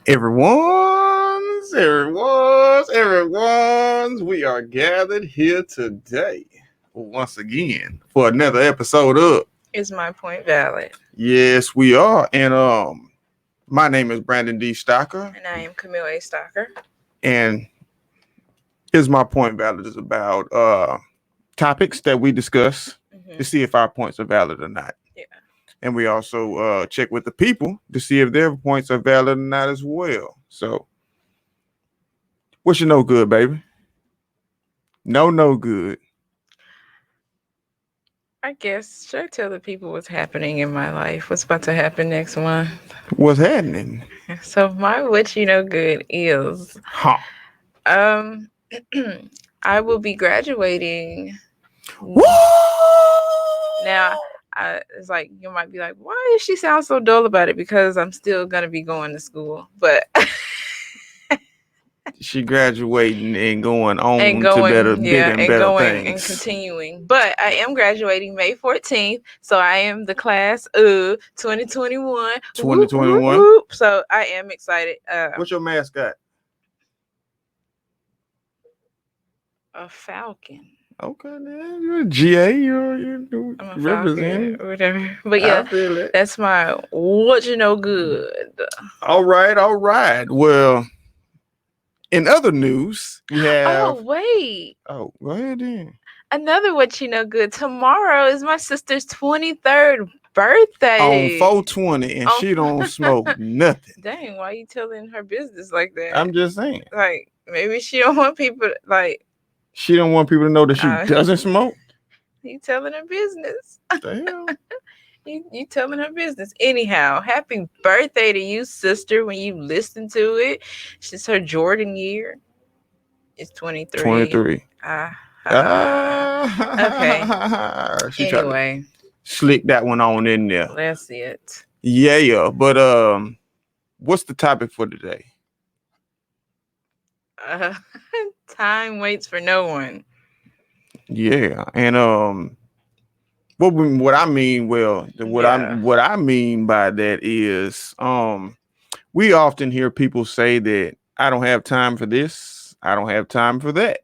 Everyone's. We are gathered here today once again for another episode of Is my point valid? Yes, we are. And my name is Brandon D. Stocker, And I am Camille A. Stocker. and here's my point valid is about topics that we discuss to see if our points are valid or not. Yeah. And we also check with the people to see if their points are valid or not as well. So, what's your no good, baby? No good. I guess, should I tell the people what's happening in my life? What's about to happen next month? What's happening? So my what you know good is I will be graduating. Woo! Now, it's like you might be like, why does she sound so dull about it? Because I'm still gonna be going to school, but she graduating and going on and to better, going, bigger and and better going and things. continuing. But I am graduating May 14th, so I am the class of 2021. 2021. So I am excited. What's your mascot? A falcon. Okay, man. You're a GA. You're representing. Whatever. But yeah, I feel it. that's my what you know good. All right. Well, in other news, we have. Oh, wait. Oh, go ahead then. Another what you know good. Tomorrow is my sister's 23rd birthday. On 420, and she don't smoke nothing. Dang, why you telling her business like that? I'm just saying. Like, maybe she don't want people, like. She don't want people to know that she doesn't smoke? You telling her business. Damn. You telling her business. Anyhow, happy birthday to you, sister, when you listen to it. It's her Jordan year. It's 23. 23. Okay. She anyway. Slick that one on in there. That's it. Yeah. But what's the topic for today? Time waits for no one. Yeah. And what I mean by that is we often hear people say that I don't have time for this, I don't have time for that,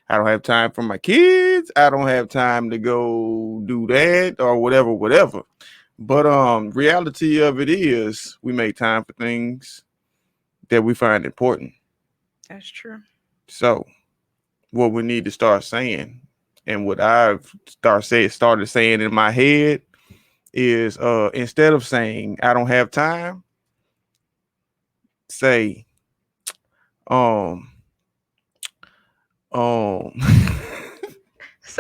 I don't have time for my kids, I don't have time to go do that or whatever. But reality of it is we make time for things that we find important. That's true. So what we need to start saying, and what I've started saying in my head is instead of saying I don't have time, say So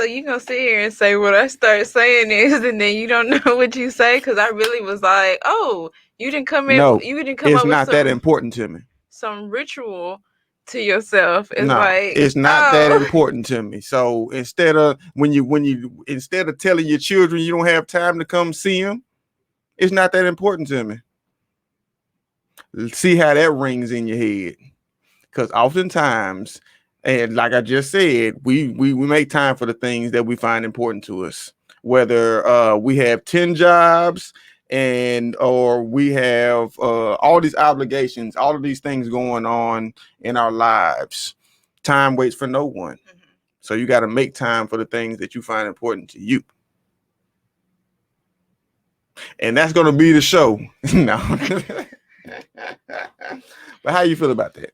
you gonna sit here and say what I start saying is, and then you don't know what you say? Because I really was like, oh, you didn't come in. No, you didn't come it's up not with that important to me. Some ritual to yourself. It's no, like it's not that important to me. So instead of instead of telling your children you don't have time to come see them, it's not that important to me. See how that rings in your head, because oftentimes, and like I just said, we make time for the things that we find important to us, whether we have 10 jobs or we have all these obligations, all of these things going on in our lives. Time waits for no one. Mm-hmm. So you got to make time for the things that you find important to you. And that's going to be the show. No. But how you feel about that?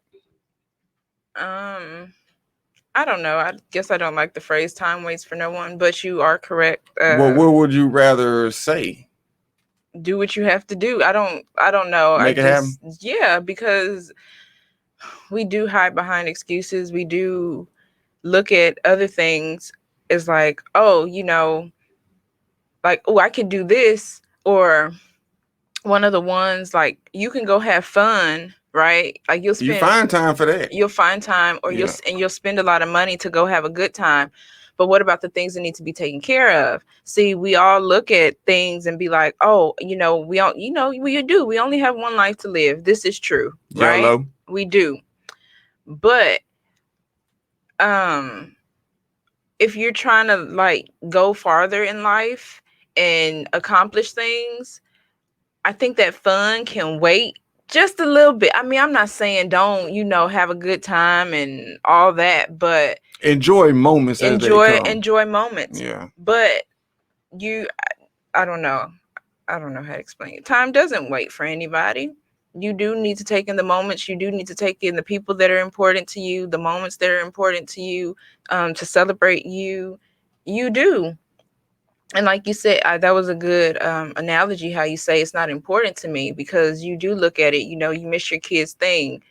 I don't know. I guess I don't like the phrase "time waits for no one," but you are correct. Well, what would you rather say? Do what you have to do. I don't know. Make it happen. Yeah, because we do hide behind excuses. We do look at other things as like, oh, like, oh, I could do this, or one of the ones like you can go have fun. Right, like you find time for that. You'll find time, or you'll spend a lot of money to go have a good time. But what about the things that need to be taken care of? See, we all look at things and be like, oh, we don't, we do. We only have one life to live. This is true, right? YOLO. We do. But if you're trying to like go farther in life and accomplish things, I think that fun can wait Just a little bit. I mean, I'm not saying don't, have a good time and all that, but Enjoy moments as they come. enjoy moments. Yeah. But I don't know. I don't know how to explain it. Time doesn't wait for anybody. You do need to take in the moments. You do need to take in the people that are important to you, the moments that are important to you, to celebrate you. You do. And like you said, that was a good analogy how you say it's not important to me, because you do look at it, you miss your kids' thing.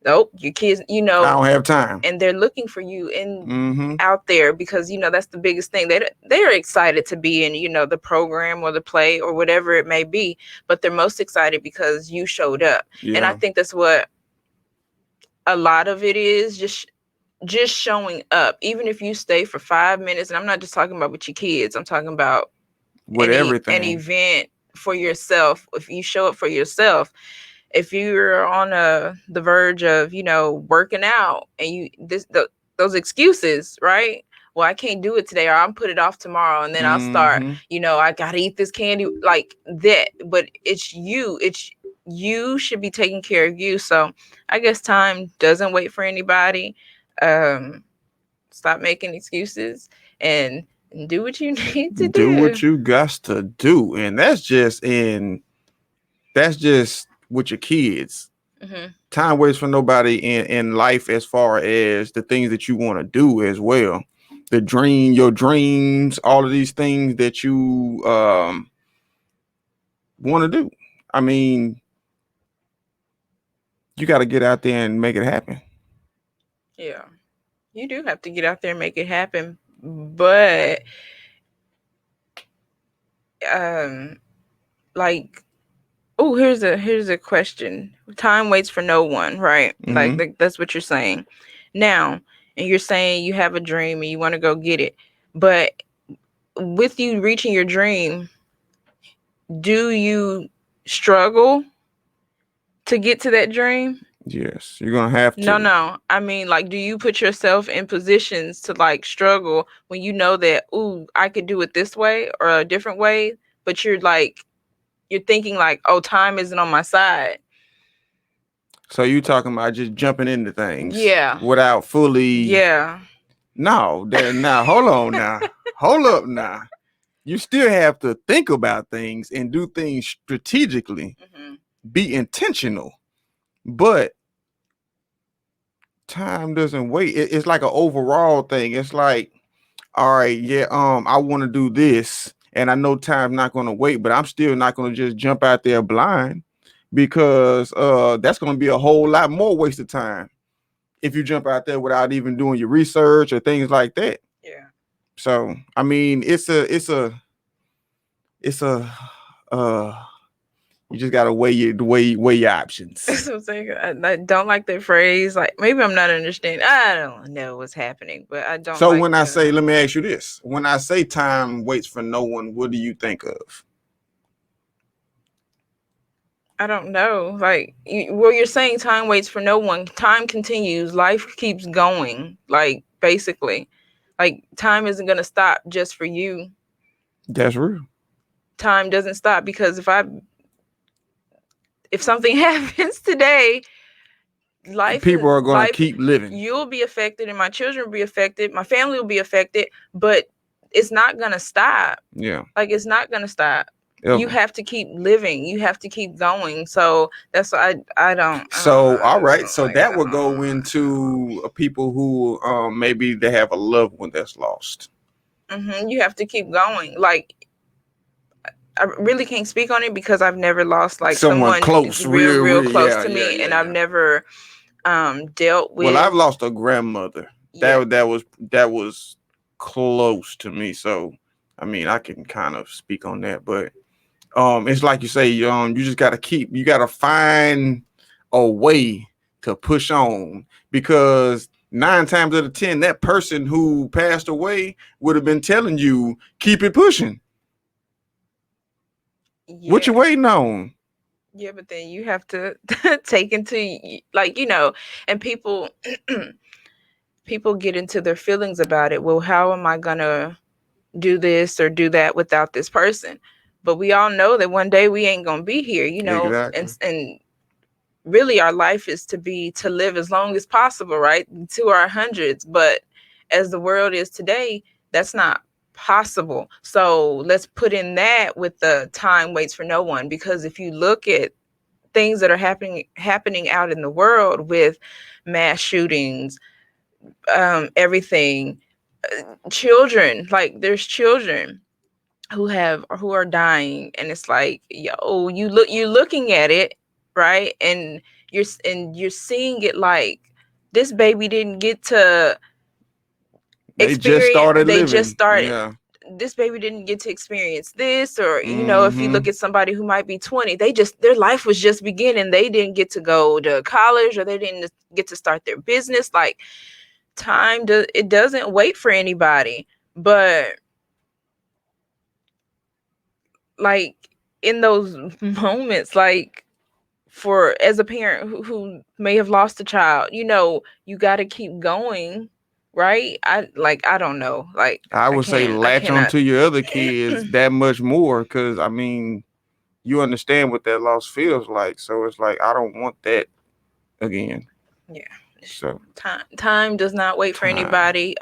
Nope, your kids, I don't have time. and they're looking for you out there, because that's the biggest thing. They're excited to be in the program or the play or whatever it may be, but they're most excited because you showed up. Yeah. And I think that's what a lot of it is, just showing up. Even if you stay for 5 minutes, and I'm not just talking about with your kids, I'm talking about with everything, an event for yourself. If you show up for yourself, if you're on the verge of working out, and those excuses, right? Well, I can't do it today, or I'll put it off tomorrow, and then I'll start, I gotta eat this candy, like that. But it's you should be taking care of you. So I guess time doesn't wait for anybody. Stop making excuses and do what you need to do. Do what you got to do. And that's just with your kids. Time waits for nobody in life, as far as the things that you want to do as well. Your dreams, all of these things that you want to do. I mean, you got to get out there and make it happen. Yeah, you do have to get out there and make it happen. But like, oh, here's a question. Time waits for no one, right? Like that's what you're saying now. And you're saying you have a dream and you want to go get it, but with you reaching your dream, do you struggle to get to that dream? Yes, you're gonna have to. No. I mean, like, do you put yourself in positions to like struggle when you know that, ooh, I could do it this way or a different way, but you're thinking like, oh, time isn't on my side. So you talking about just jumping into things? Yeah. Without fully. Yeah. No, now hold on now. Hold up now. You still have to think about things and do things strategically. Be intentional. But time doesn't wait. It's like an overall thing. It's like, all right, yeah, I want to do this, and I know time's not going to wait, but I'm still not going to just jump out there blind, because that's going to be a whole lot more waste of time if you jump out there without even doing your research or things like that. Yeah. So I mean, it's a you just gotta weigh your options. That's what I'm saying. I don't like the phrase. Like, maybe I'm not understanding. I don't know what's happening, but I don't. So when I say, let me ask you this: when I say time waits for no one, what do you think of? I don't know. Like, you're saying time waits for no one. Time continues. Life keeps going. Like, basically, like, time isn't gonna stop just for you. That's real. Time doesn't stop, because if something happens today, people are going to keep living. You'll be affected, and my children will be affected. My family will be affected, but it's not going to stop. Yeah. Like, it's not going to stop. Ever. You have to keep living. You have to keep going. So that's why I don't. So, all right. So that would go into people who maybe they have a loved one that's lost. You have to keep going. Like, I really can't speak on it because I've never lost like someone close, real close to me, and I've never dealt with. Well, I've lost a grandmother. Yeah. That was close to me. So, I mean, I can kind of speak on that, but it's like you say, you just gotta find a way to push on, because 9 times out of 10, that person who passed away would have been telling you, keep it pushing. Yeah. What you waiting on? Yeah, but then you have to take into, like, and people get into their feelings about it. Well, how am I gonna do this or do that without this person? But we all know that one day we ain't gonna be here, Exactly. and really our life is to live as long as possible, right? To our hundreds. But as the world is today, that's not possible. So let's put in that with the time waits for no one, because if you look at things that are happening out in the world with mass shootings, everything, children, like there's children who are dying, and it's like, yo, you're looking at it, right? And you're seeing it like this baby didn't get to They just experience, started they living. just started, Yeah. this baby didn't get to experience this, or if you look at somebody who might be 20, their life was just beginning, they didn't get to go to college, or they didn't get to start their business. Like, it doesn't wait for anybody. But like in those moments, like for as a parent who may have lost a child, you got to keep going, right? I don't know, like I would say latch on to your other kids that much more, because I mean, you understand what that loss feels like. So it's like, I don't want that again. Yeah. So time does not wait for anybody.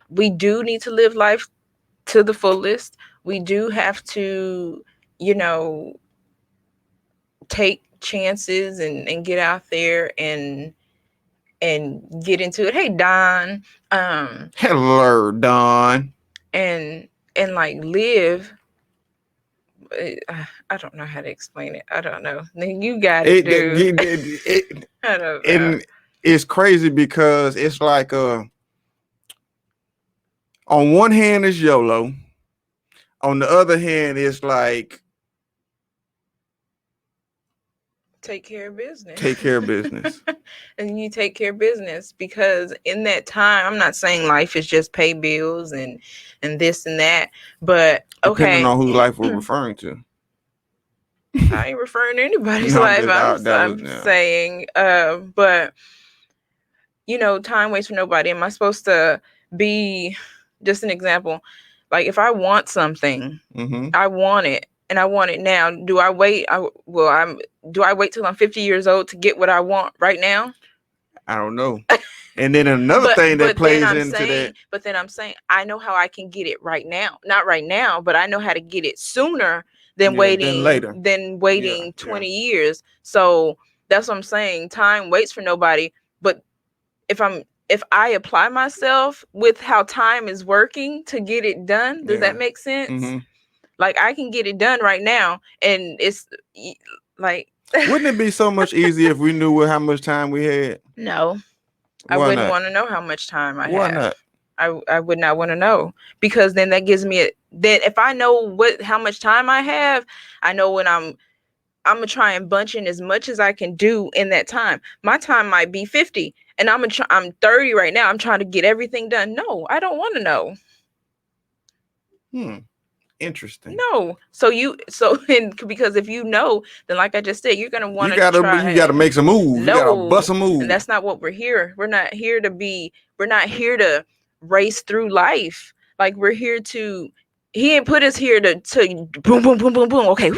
We do need to live life to the fullest. We do have to, take chances and get out there and get into it. Hey, Don. Hello, Don. And like live. I don't know how to explain it. I don't know. You got it, dude. I don't know. And it's crazy because it's like, on one hand it's YOLO. On the other hand, it's like, take care of business. Take care of business. And you take care of business, because in that time, I'm not saying life is just pay bills and this and that, but depending on whose life we're referring to. I ain't referring to anybody's life. I'm saying, but time waits for nobody. Am I supposed to be, just an example, like if I want something, I want it, and I want it now. Do I wait? Do I wait till I'm 50 years old to get what I want right now? I don't know. And then another thing that plays into that. But then I'm saying, I know how I can get it right now. Not right now, but I know how to get it sooner than waiting later. 20 years. So that's what I'm saying. Time waits for nobody. But if I apply myself with how time is working to get it done, does that make sense? Like, I can get it done right now, and it's like, wouldn't it be so much easier if we knew how much time we had? No. I wouldn't want to know how much time I have. Why not? I would not want to know, because then that gives me then if I know how much time I have, I know when I'm gonna try and bunch in as much as I can do in that time. My time might be 50, and I'm 30 right now. I'm trying to get everything done. No, I don't want to know. Interesting. No. Because if you know, then like I just said, you're gonna want to try. You gotta make some moves. No, you gotta bust a move. And that's not what we're here. We're not here to race through life. Like, we're here to. He didn't put us here to boom, boom, boom, boom, boom. Okay,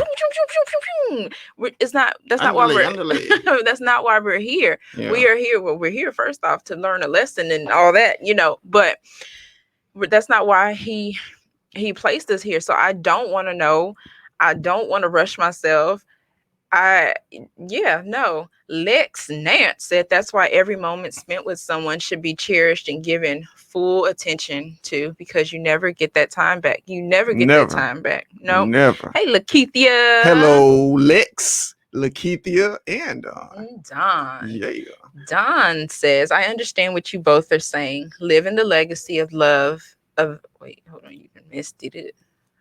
it's not. That's not why we're. That's not why we're here. Yeah. We are here. Well, we're here first off to learn a lesson and all that, But that's not why he placed us here. So I don't want to know. I don't want to rush myself. No. Lex Nance said that's why every moment spent with someone should be cherished and given full attention to, because you never get that time back. You never get that time back. No. Never. Hey, Lakeithia. Hello, Lex, Lakeithia, and Don. Yeah. Don says, I understand what you both are saying. Live in the legacy of love. Wait, hold on, you missed it.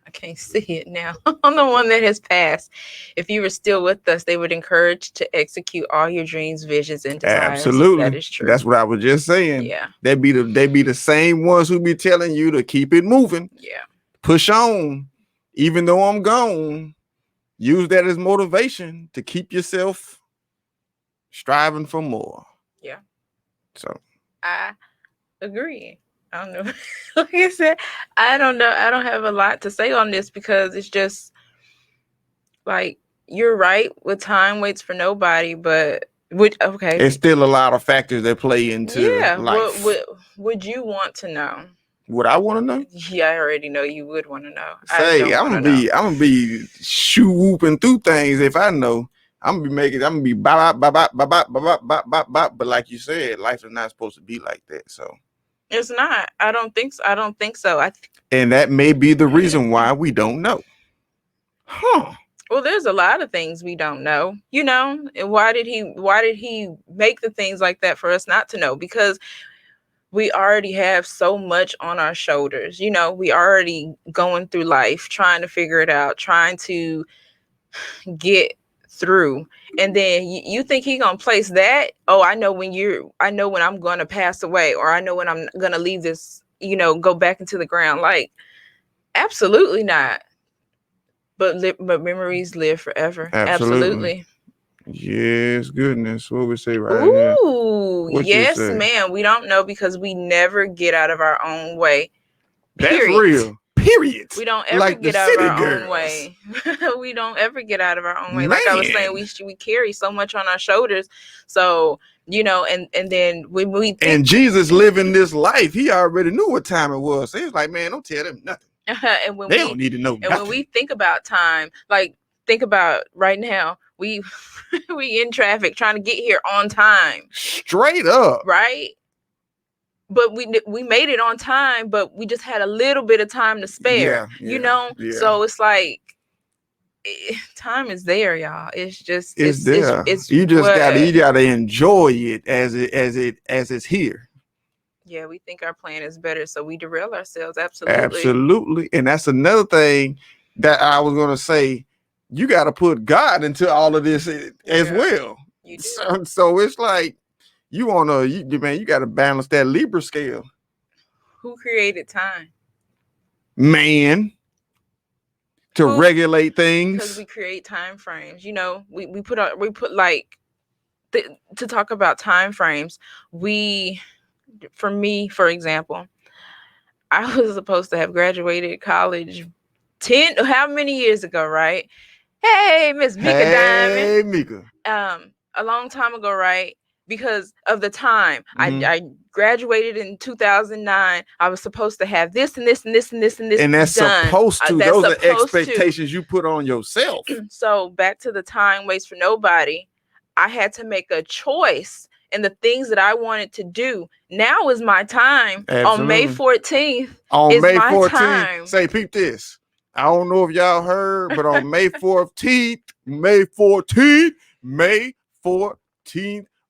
I can't see it now. On the one that has passed. If you were still with us, they would encourage to execute all your dreams, visions, and desires. Absolutely. That is true. That's what I was just saying. Yeah. They be the same ones who be telling you to keep it moving. Yeah. Push on. Even though I'm gone, use that as motivation to keep yourself striving for more. Yeah. So I agree. I don't know. Like I said, I don't know. I don't have a lot to say on this, because it's just like, you're right with time waits for nobody, but okay. It's still a lot of factors that play into life. What would you want to know? What I want to know? Yeah, I already know you would want to know. Say, I'm gonna be shoe whooping through things if I know. I'm gonna be bop, bop, bop, bop, bop, bop, bop, bop, bop. But like you said, life is not supposed to be like that. So it's not. I don't think so. And that may be the reason why we don't know. Huh. Well, there's a lot of things we don't know, and why did he make the things like that for us not to know? Because we already have so much on our shoulders. We already going through life, trying to figure it out, trying to get through. And then you think he gonna place that? Oh, I know when I'm gonna pass away, or I know when I'm gonna leave this, go back into the ground. Like, absolutely not. But memories live forever. Absolutely. Yes, goodness. What we say right here? Ooh, yes, ma'am. We don't know because we never get out of our own way. Period. That's real. Period. We don't ever get out of our own way. We don't ever get out of our own way. Man. Like I was saying, we carry so much on our shoulders. So, and then when we think, and Jesus living this life, he already knew what time it was. So he was like, man, don't tell them nothing. And they don't need to know nothing. When we think about time, like think about right now, we in traffic trying to get here on time. Straight up. Right? But we made it on time, but we just had a little bit of time to spare. Yeah. So it's like time is there, y'all. It's just it's there. You gotta enjoy it as it's here. Yeah, we think our plan is better, so we derail ourselves. Absolutely. And that's another thing that I was gonna say. You got to put God into all of this as well. You do. So it's like you got to balance that Libra scale. Who created time? Man. To regulate things. Because we create time frames. We put like to talk about time frames. For me, for example, I was supposed to have graduated college how many years ago, right? Hey, Miss Mika Diamond. Hey, Mika. A long time ago, right? Because of the time. Mm-hmm. I graduated in 2009. I was supposed to have this and this and this and this and this. And that's done. Supposed to. Those are expectations you put on yourself. So back to the time waits for nobody. I had to make a choice in the things that I wanted to do. Now is my time. Absolutely. On May 14th. On May 14th. Say, peep this. I don't know if y'all heard, but on May 14th,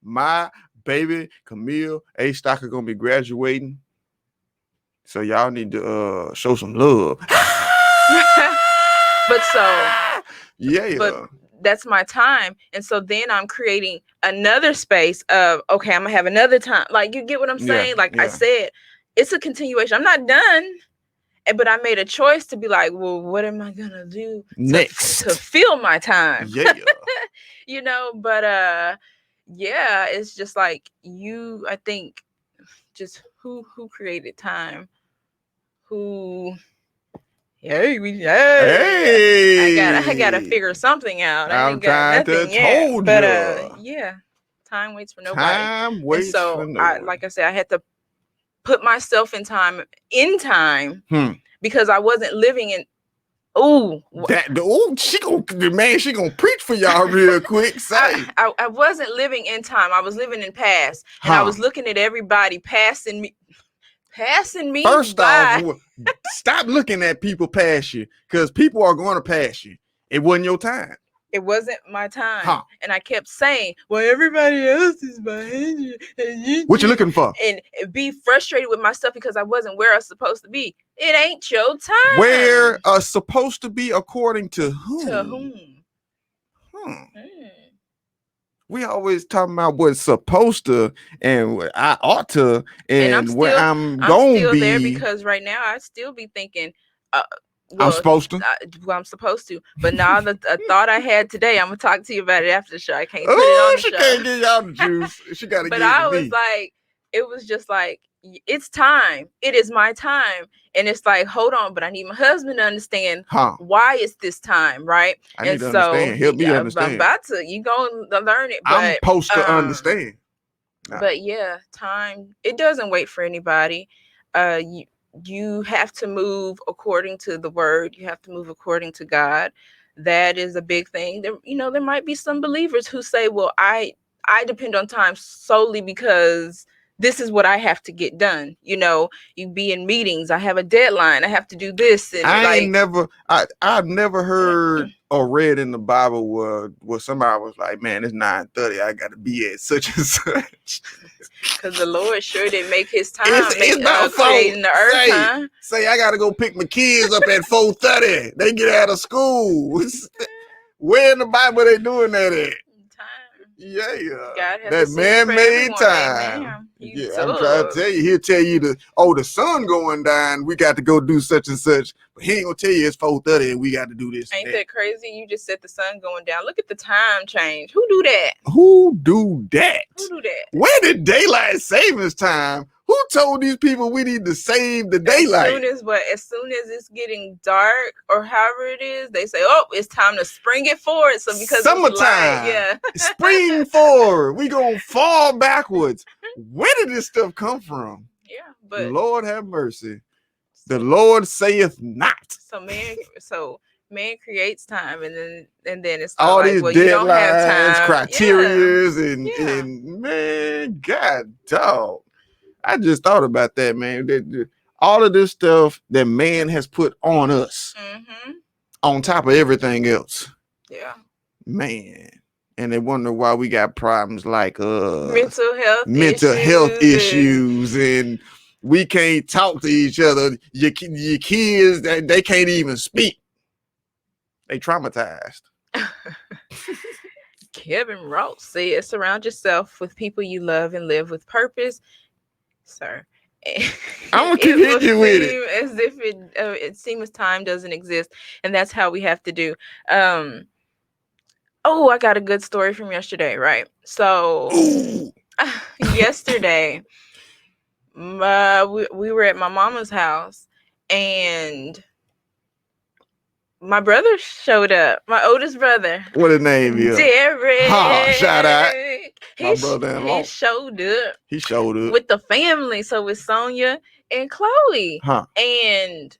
my baby Camille A. Stocker gonna be graduating. So y'all need to show some love. But that's my time. And so then I'm creating another space of, okay, I'm gonna have another time. Like, you get what I'm saying? I said, it's a continuation. I'm not done. But I made a choice to be like, well, what am I gonna do next to fill my time? Yeah. But it's just like I think just who created time? Hey. I gotta figure something out. I ain't got nothing yet. But time waits for nobody. Time waits for nobody. Like I said, I had to put myself in time because I wasn't living in. She gonna preach for y'all real quick. Say I wasn't living in time. I was living in past, and I was looking at everybody passing me. First off, stop looking at people pass you, because people are going to pass you. It wasn't your time. It wasn't my time. And I kept saying, well, everybody else is behind you. What you looking for? And be frustrated with myself because I wasn't where I was supposed to be. It ain't your time. Where supposed to be according to whom? To whom? We always talking about what's supposed to and what I ought to and where I'm going to be. There because right now I still be thinking, I'm supposed to. I'm supposed to. But now a thought I had today, I'm gonna talk to you about it after the show. I can't put it on the show. She can't get y'all the juice. She got to. But I was like, it was just like, it's time. It is my time. And it's like, hold on, but I need my husband to understand why it's this time, right? I need to understand. Help me understand. I'm about to. You gonna learn it. But, I'm supposed to understand. But yeah, time, it doesn't wait for anybody. You have to move according to the word. You have to move according to God. That is a big thing. There might be some believers who say, well, I depend on time solely because this is what I have to get done. You be in meetings. I have a deadline. I have to do this. And I've never heard or read in the Bible where somebody was like, man, it's 9:30. I got to be at such and such. Because the Lord sure didn't make his time. It's not creating the earth, huh? Say I got to go pick my kids up at 4:30. They get out of school. Where in the Bible they doing that at? Yeah. That man-made time. Yeah, I'm trying to tell you. He'll tell you the sun going down. We got to go do such and such. But he ain't gonna tell you it's 4:30 and we got to do this. Ain't that crazy? You just said the sun going down. Look at the time change. Who do that? Who do that? Where did daylight savings time? Who told these people we need to save the daylight? As soon as it's getting dark or however it is, they say, "Oh, it's time to spring it forward." So because summertime, spring forward, we gonna fall backwards. Where did this stuff come from? Yeah, but Lord have mercy. The Lord saith not. So man creates time, and then it's all like, these deadlines, you don't have time. Criterias, and man, God dog. I just thought about that, man. All of this stuff that man has put on us, on top of everything else. Yeah, man. And they wonder why we got problems like mental health issues, and we can't talk to each other. Your kids, they can't even speak. They traumatized. Kevin Ross said, surround yourself with people you love and live with purpose. Sir, I'm gonna keep hitting you with it. As if it seems time doesn't exist, and that's how we have to do. I got a good story from yesterday, right? So yesterday, we were at my mama's house, and my brother showed up. My oldest brother. What his name is? Derek. Shout out. My brother-in-law. He showed up. With the family. So it's Sonia and Chloe. And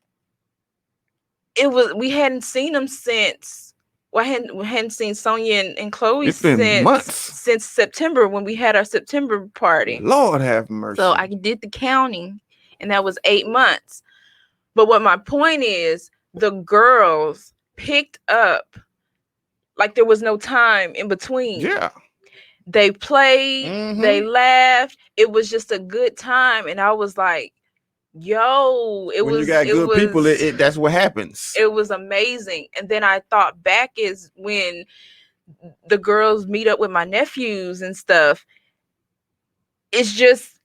we hadn't seen them since. Well, we hadn't seen Sonia and Chloe since September, when we had our September party. Lord have mercy. So I did the counting, and that was 8 months. But what my point is, the girls picked up like there was no time in between. Yeah. They played, they laughed. It was just a good time. And I was like, yo, when you got good people, that's what happens. It was amazing. And then I thought back is when the girls meet up with my nephews and stuff. It's just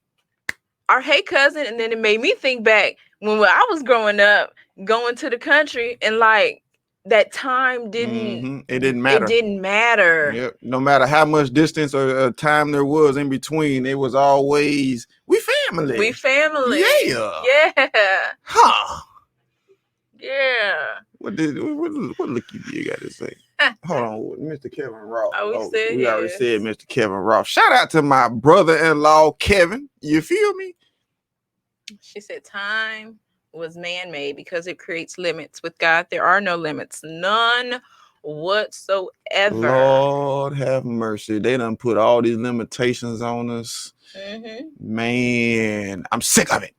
our hey cousin. And then it made me think back when I was growing up, going to the country, and like that time didn't matter. It didn't matter. Yep. No matter how much distance or time there was in between, it was always we family. Yeah. Huh. Yeah. What look you got to say? Hold on, Mr. Kevin Ross. We already said Mr. Kevin Ross. Shout out to my brother-in-law Kevin. You feel me? She said time was man-made because it creates limits. With God, there are no limits. None whatsoever. Lord have mercy. They done put all these limitations on us. Man, I'm sick of it.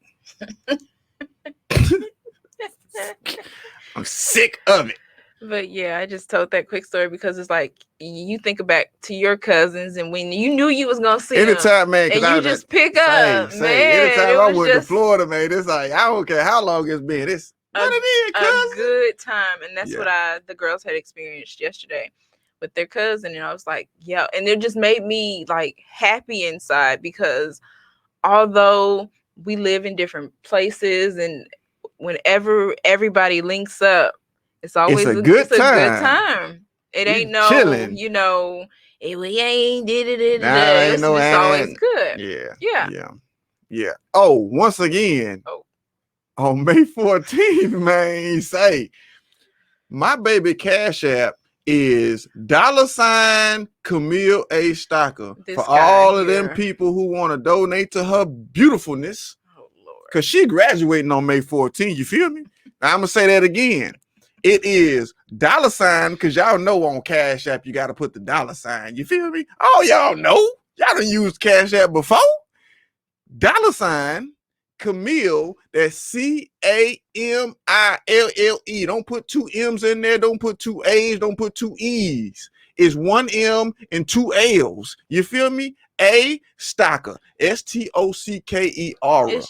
I'm sick of it. But yeah, I just told that quick story because it's like you think back to your cousins, and when you knew you was gonna see anytime, man, and you just pick up, man. Anytime I went to Florida, man, it's like I don't care how long it's been. It's a good time, and that's what the girls had experienced yesterday with their cousin, and I was like, yeah, and it just made me like happy inside because although we live in different places, and whenever everybody links up, it's always a good time. It ain't no, chilling. We ain't did it. It's always good. Yeah. Yeah. Oh, once again, on May 14th, man, say my baby Cash App is $Camille A. Stocker for all of them people who want to donate to her beautifulness. Oh, Lord. Because she graduating on May 14th. You feel me? Now, I'm going to say that again. It is $, because y'all know on Cash App, you got to put the $. You feel me? Oh, y'all know. Y'all done used Cash App before. $Camille, that's CAMILLE. Don't put 2 M's in there. Don't put 2 A's. Don't put 2 E's. It's 1 M and 2 L's. You feel me? A Stocker. STOCKER. It's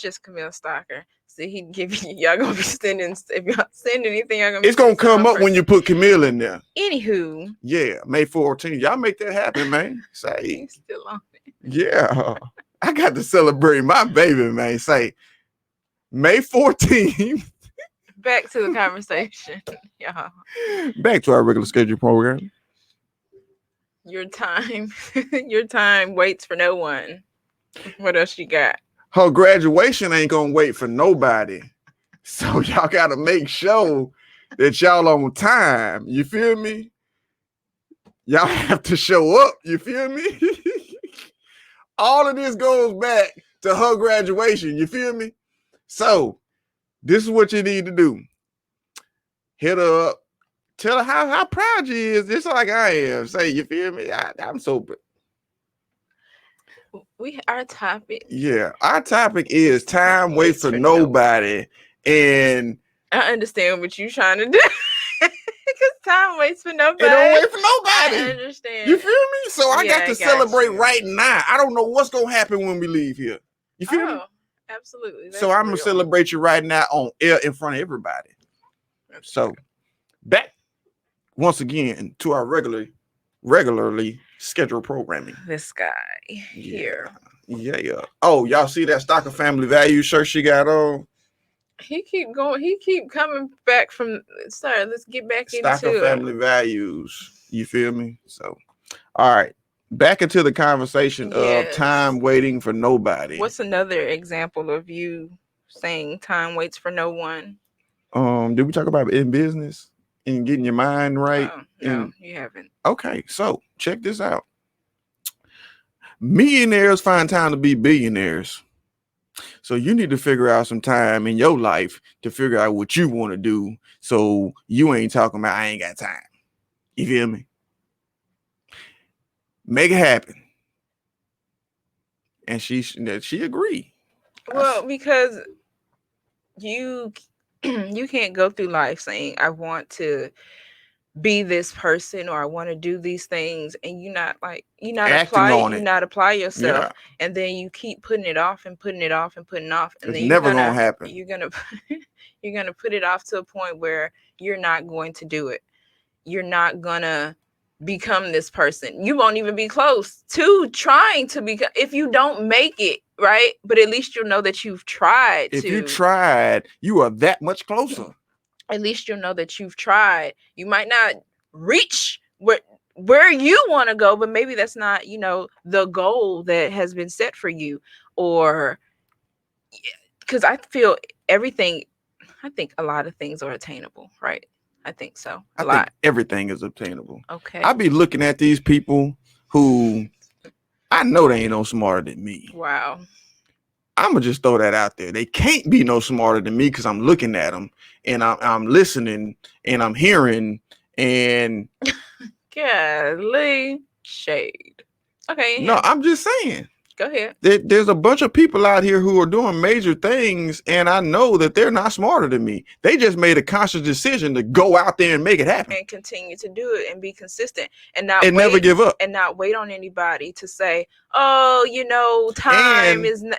just Camille Stocker. See, he give you, y'all gonna be sending, if y'all send anything, y'all gonna it's gonna come up when you put Camille in there. Anywho. Yeah, May 14th. Y'all make that happen, man. Say. He's still on it. Yeah. I got to celebrate my baby, man. Say May 14th. Back to the conversation. Yeah. Back to our regular schedule program. Your time waits for no one. What else you got? Her graduation ain't gonna wait for nobody. So y'all gotta make sure that y'all on time. You feel me? Y'all have to show up. You feel me? All of this goes back to her graduation. You feel me? So this is what you need to do. Hit her up. Tell her how proud you is. Just like I am. Say, you feel me? I'm so. Our topic. Yeah, our topic is time waits for nobody. And I understand what you're trying to do. Because time waits for nobody. It don't wait for nobody. I understand. You feel me? So I got to celebrate right now. I don't know what's gonna happen when we leave here. You feel me? Absolutely. So I'm gonna celebrate you right now on air in front of everybody. So back once again to our regularly scheduled programming. This guy here. Yeah. Oh, y'all see that Stocker Family Values shirt she got on? He keep going. He keep coming back from. Sorry, let's get back Stocker into Family Values. You feel me? So, all right. Back into the conversation of time waiting for nobody. What's another example of you saying time waits for no one? Did we talk about in business and getting your mind right? No, you haven't. Okay, so check this out. Millionaires find time to be billionaires. So you need to figure out some time in your life to figure out what you want to do. So you ain't talking about I ain't got time. You feel me? Make it happen. And she agreed. Well, because you can't go through life saying I want to be this person or I want to do these things, and you not apply yourself, and then you keep putting it off and putting it off and putting it off, and it's then never gonna happen. You're gonna put it off to a point where you're not going to do it. You're not gonna become this person. You won't even be close to trying to become if you don't make it, right? But at least you'll know that you've tried. If you tried, you are that much closer. At least you'll know that you've tried. You might not reach where you want to go, but maybe that's not, the goal that has been set for you. Or because I feel I think a lot of things are attainable, right? I think so. I think everything is obtainable. Okay. I be looking at these people who I know they ain't no smarter than me. Wow. I'm gonna just throw that out there. They can't be no smarter than me because I'm looking at them and I'm listening and I'm hearing and golly, shade. Okay. No, I'm just saying. Go ahead. There's a bunch of people out here who are doing major things, and I know that they're not smarter than me. They just made a conscious decision to go out there and make it happen. And continue to do it and be consistent and never give up. And not wait on anybody to say, oh, time is. And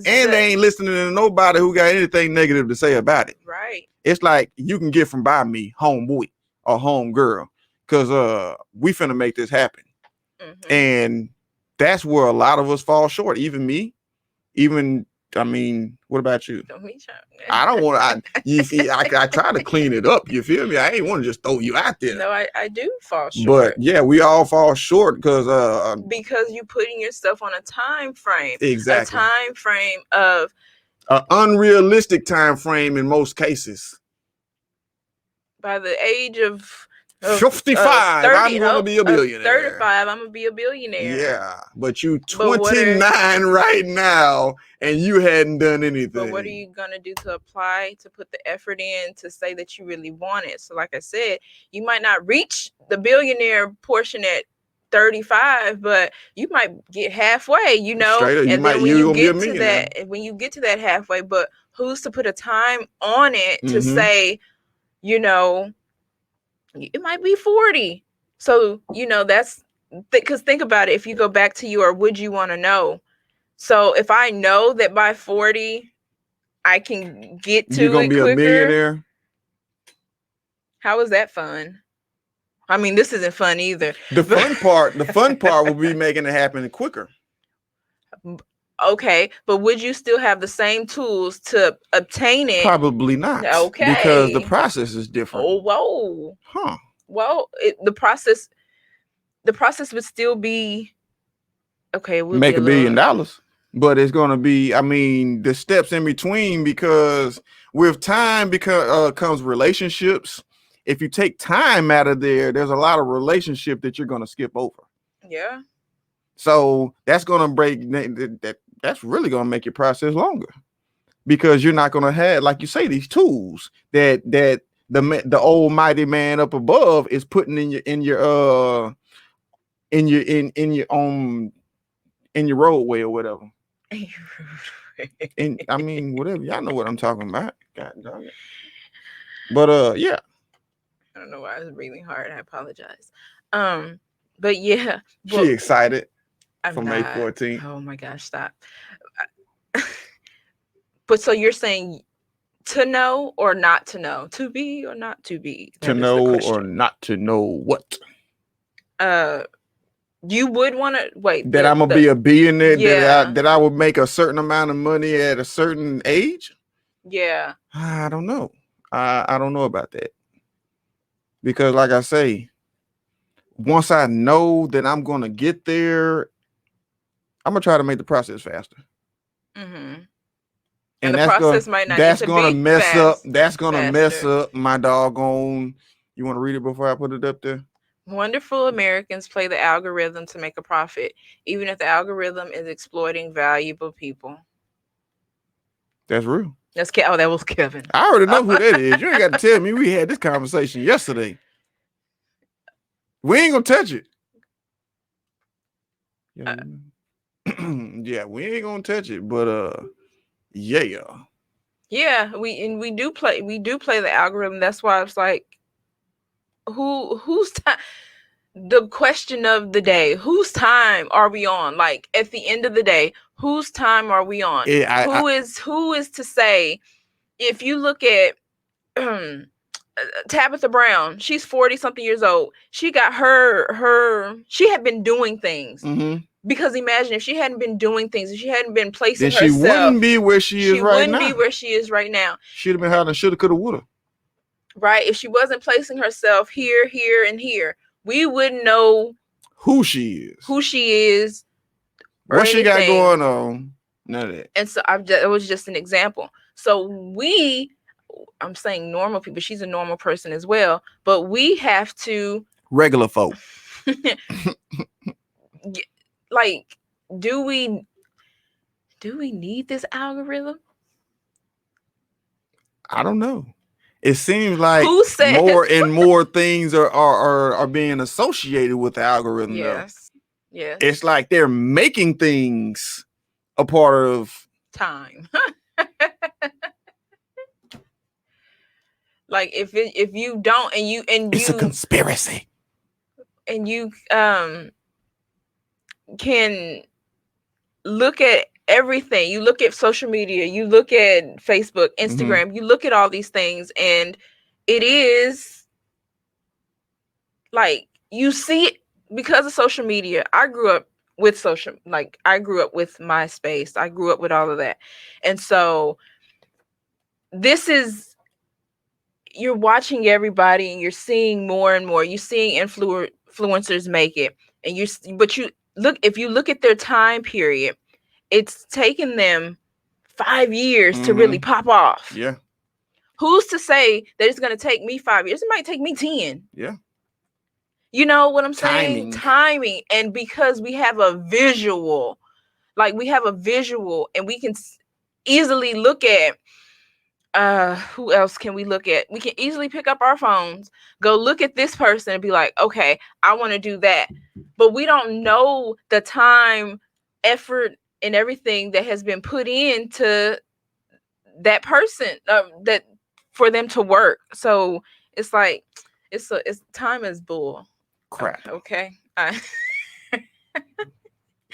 they ain't listening to nobody who got anything negative to say about it. Right. It's like you can get from by me, homeboy or homegirl, because we finna make this happen. Mm-hmm. And that's where a lot of us fall short. Even me, even I mean, what about you? Don't be trying. I don't want to. You see, I try to clean it up. You feel me? I ain't want to just throw you out there. No, I do fall short. But yeah, we all fall short because you putting yourself on a time frame. Exactly. A time frame of an unrealistic time frame in most cases. By the age of 55, 30, I'm going to be a billionaire. 35, I'm going to be a billionaire. Yeah, but you 29 right now, and you hadn't done anything. But what are you going to do to apply, to put the effort in, to say that you really want it? So like I said, you might not reach the billionaire portion at 35, but you might get halfway, you know. Straight up, and then when you get to that halfway, but who's to put a time on it to say, you know, it might be 40. So, you know, that's because think about it. If you go back to your would you want to know? So if I know that by 40 I can get to you're gonna be quicker, a millionaire. How is that fun? I mean, this isn't fun either. The fun part will be making it happen quicker. Okay, but would you still have the same tools to obtain it? Probably not. Okay, because the process is different. Oh, whoa. Huh. Well, the process would still be okay. We'll make $1 billion, but it's going to be. I mean, the steps in between, because with time comes relationships. If you take time out of there's a lot of relationship that you're going to skip over. Yeah. So that's going to break that's really going to make your process longer, because you're not going to have, like you say, these tools that the almighty man up above is putting in your roadway or whatever. And I mean, whatever, y'all know what I'm talking about. God dang it. But yeah. I don't know why I was breathing hard. I apologize. But yeah. She excited. For May 14th. Oh my gosh, stop. But so you're saying to know or not to know? To be or not to be? To know or not to know what? You would want to wait. That I'm gonna be a billionaire, that I would make a certain amount of money at a certain age? Yeah. I don't know. I don't know about that. Because like I say, once I know that I'm gonna get there, I'm gonna try to make the process faster. Mm-hmm. And the process might not. That's gonna mess up. That's gonna mess up my doggone. You want to read it before I put it up there? Wonderful Americans play the algorithm to make a profit, even if the algorithm is exploiting valuable people. That's real. That's oh, that was Kevin. I already know who that is. You ain't got to tell me. We had this conversation yesterday. We ain't gonna touch it. Yeah, we ain't gonna touch it. But yeah, we do play the algorithm. That's why it's like, whose time? The question of the day: whose time are we on? Like at the end of the day, whose time are we on? Who is to say? If you look at Tabitha Brown, she's 40-something years old. She got she had been doing things. Mm-hmm. Because imagine if she hadn't been doing things, if she hadn't been placing herself, she wouldn't be where she is right now. She wouldn't be where she is right now. She'd have been having shoulda, coulda, woulda. Right? If she wasn't placing herself here, here, and here, we wouldn't know who she is. What she got going on. None of that. And so it was just an example. So I'm saying normal people. She's a normal person as well. But we have to. Regular folk. Like, do we need this algorithm? I don't know. It seems like more and more things are being associated with the algorithm. Yes. Yes. It's like they're making things a part of time. Like if you don't it's a conspiracy. And you can look at everything. You look at social media, you look at Facebook, Instagram, you look at all these things, and it is like you see it because of social media. I grew up with social, like I grew up with MySpace. I grew up with all of that. And so this is, you're watching everybody and you're seeing more and more. You're seeing influencers make it. And but you look, if you look at their time period, it's taken them 5 years to really pop off. Yeah. Who's to say that it's going to take me 5 years? It might take me 10. Yeah. You know what I'm saying? Timing. And because we have a visual, and we can easily look at, who else can we look at? We can easily pick up our phones, go look at this person and be like, okay, I want to do that. But we don't know the time, effort, and everything that has been put into that person, that for them to work. So it's like, it's time is bull crap. Okay.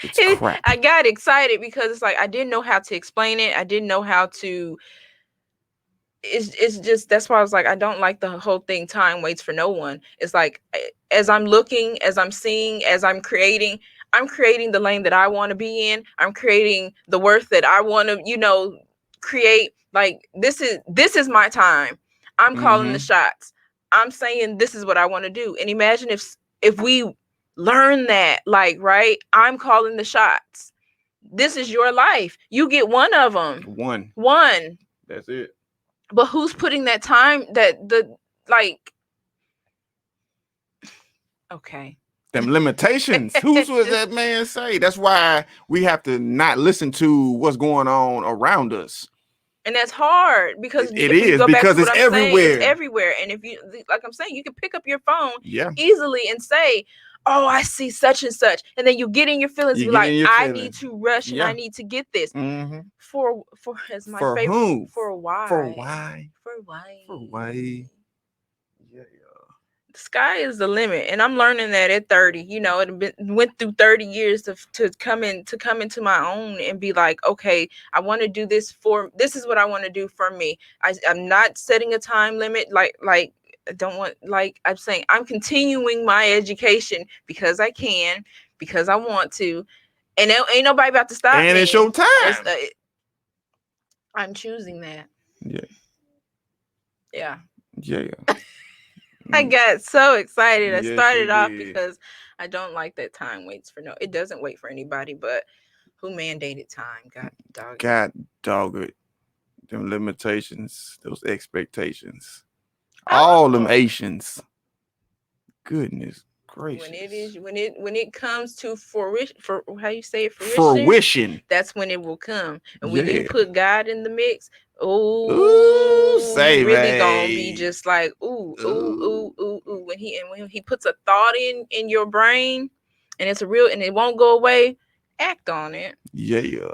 It's crap. I got excited because it's like I didn't know how to explain it. I didn't know how to. It's just, that's why I was like, I don't like the whole thing. Time waits for no one. It's like, as I'm looking, as I'm seeing, as I'm creating the lane that I want to be in. I'm creating the worth that I want to, create. Like this is my time. I'm calling the shots. I'm saying this is what I want to do. And imagine if we learn that, like, right, I'm calling the shots. This is your life. You get one of them. One. That's it. But who's putting that time, okay. Them limitations. Who's was that man say? That's why we have to not listen to what's going on around us. And that's hard because it is, because it's everywhere. It's everywhere. And if you, like I'm saying, you can pick up your phone yeah. easily and say, oh, I see such and such. And then you get in your feelings, be like, I need to rush and I need to get this. For as my favorite. Whom? For why? For why? For why? For why? Yeah. The sky is the limit. And I'm learning that at 30. It went through 30 years to come into my own and be like, okay, I want to do this this is what I want to do for me. I'm not setting a time limit. Like I don't want, like I'm saying, I'm continuing my education because I can, because I want to, and ain't nobody about to stop me. And it's your time. I'm choosing that. Yeah. I got so excited. I started off because I don't like that time waits for it doesn't wait for anybody, but who mandated time? God dog it. Them limitations, those expectations. All them Asians. Goodness gracious. When it comes to how you say it, fruition, that's when it will come. And when you put God in the mix, say really gonna be just like ooh. When he puts a thought in your brain and it's and it won't go away, act on it. Yeah.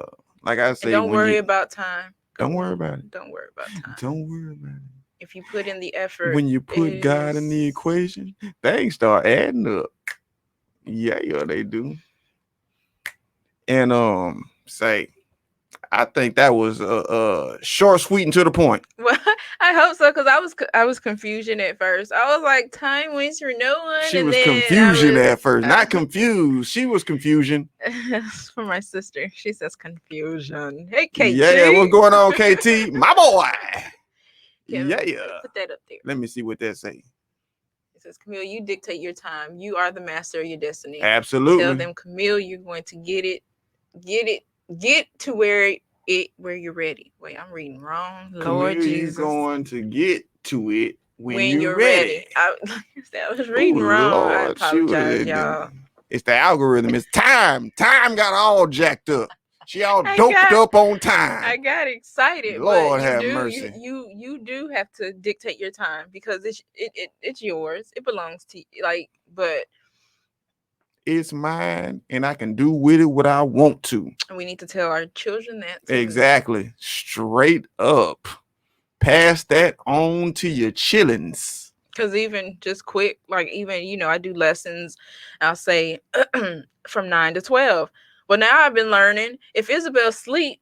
Like I say, don't worry about time. Don't worry about it. Don't worry about time. Don't worry about it. If you put in the effort, when you put God in the equation, things start adding up. Yeah, they do. And I think that was short, sweet, and to the point. Well, I hope so, because I was confusion at first. I was like, time waits for no one. She was confusion at first, not confused. She was confusion. For my sister, she says confusion. Hey, KT. Yeah, what's going on, KT? My boy. Put that up there. Let me see what that say. It says, Camille, you dictate your time. You are the master of your destiny. Absolutely. Tell them, Camille, you're going to get to where you're ready. Wait, I'm reading wrong. Lord Camille, Jesus. You're going to get to it when you're ready. I was reading wrong. Lord, I apologize, y'all. It's the algorithm. It's time. Time got all jacked up. She all doped up on time. I got excited. Lord have mercy. You do have to dictate your time because it's yours. It belongs to you. But it's mine, and I can do with it what I want to. And we need to tell our children that too. Exactly. Straight up. Pass that on to your chillins. Because even just quick, I do lessons. I'll say from 9 to 12. Well, now I've been learning if Isabel sleep,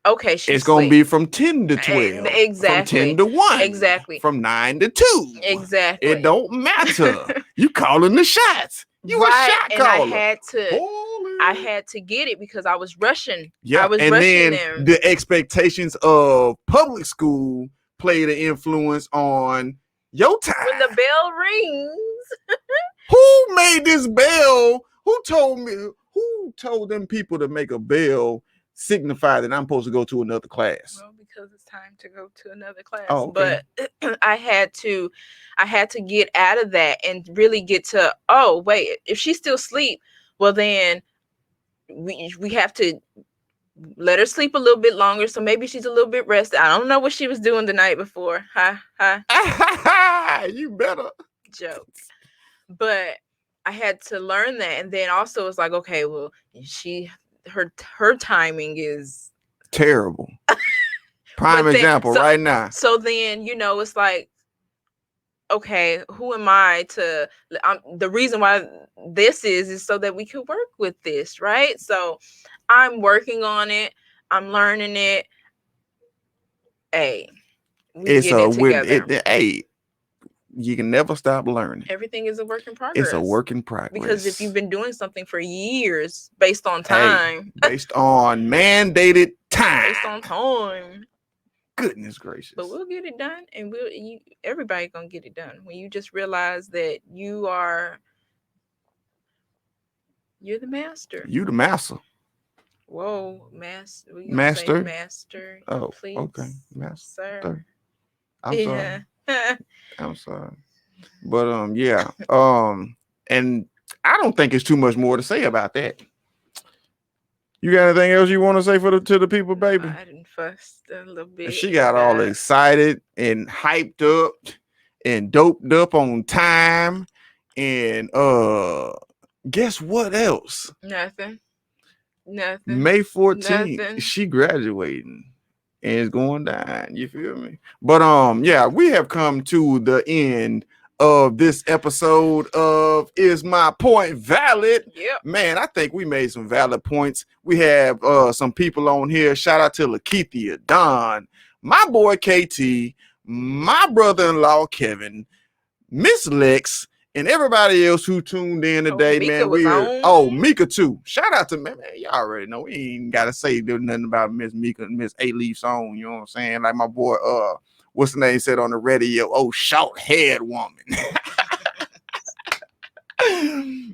okay, it's going to be from 10 to 12. Exactly. From 10 to 1. Exactly. From 9 to 2. Exactly. It don't matter. You calling the shots. You a shot caller. And I had to. Oh, I had to get it because I was rushing. Yeah, I was and rushing then them. the expectations of public school played an influence on your time. When the bell rings, Who made this bell? Who told me? Who told them people to make a bell signify that I'm supposed to go to another class? well, because it's time to go to another class. Oh, okay. But I had to get out of that and really get to, oh wait, if she's still asleep, well then we have to let her sleep a little bit longer, so maybe she's a little bit rested. I don't know what she was doing the night before. You better. Jokes. But I had to learn that, and then also it's like, okay, well, her timing is terrible. Prime example right now. So then, it's like, okay, who am I to? The reason why this is so that we could work with this, right? So I'm working on it. I'm learning it. Hey, hey, you can never stop learning. Everything is a work in progress. It's a work in progress. Because if you've been doing something for years based on time, based on mandated time, based on time, goodness gracious. But we'll get it done, and everybody gonna get it done when you just realize that you're the master. You the master. Whoa, master. Master. Oh, please, okay, master. Sir. I'm sorry. I'm sorry. But yeah. And I don't think it's too much more to say about that. You got anything else you want to say to the people, baby? I didn't fuss a little bit. She got all excited and hyped up and doped up on time. And guess what else? Nothing. May 14th, she graduating and is going down. You feel me? But yeah, we have come to the end of this episode of Is My Point Valid? Yep. Man, I think we made some valid points. We have some people on here. Shout out to Lakeithia, Don, my boy KT, my brother-in-law Kevin, Miss Lex, and everybody else who tuned in today, man. Mika too. Shout out to man. Y'all already know we ain't gotta say nothing about Miss Mika, Miss A-Leaf's on. You know what I'm saying? Like my boy, what's the name said on the radio? Oh, short-haired woman.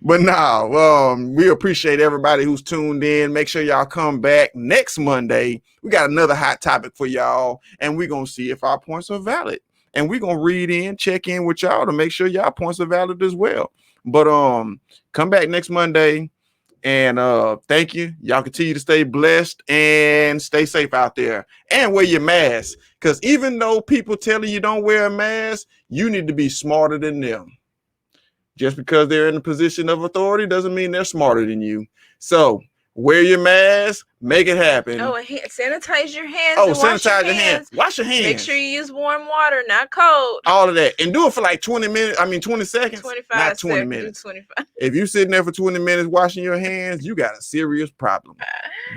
But now, we appreciate everybody who's tuned in. Make sure y'all come back next Monday. We got another hot topic for y'all, and we're gonna see if our points are valid. And we're going to check in with y'all to make sure y'all points are valid as well. But come back next Monday. And thank you. Y'all continue to stay blessed and stay safe out there. And wear your mask. Because even though people telling you don't wear a mask, you need to be smarter than them. Just because they're in a position of authority doesn't mean they're smarter than you. So wear your mask, make it happen. Oh, and sanitize your hands. Oh, sanitize your hands. Wash your hands. Make sure you use warm water, not cold. All of that. And do it for like 20 minutes. 20 seconds. 25 not 20 seconds, minutes. 25. If you're sitting there for 20 minutes washing your hands, you got a serious problem.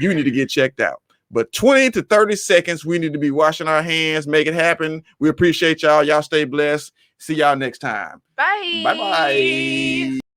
You need to get checked out. But 20 to 30 seconds, we need to be washing our hands. Make it happen. We appreciate y'all. Y'all stay blessed. See y'all next time. Bye. Bye-bye.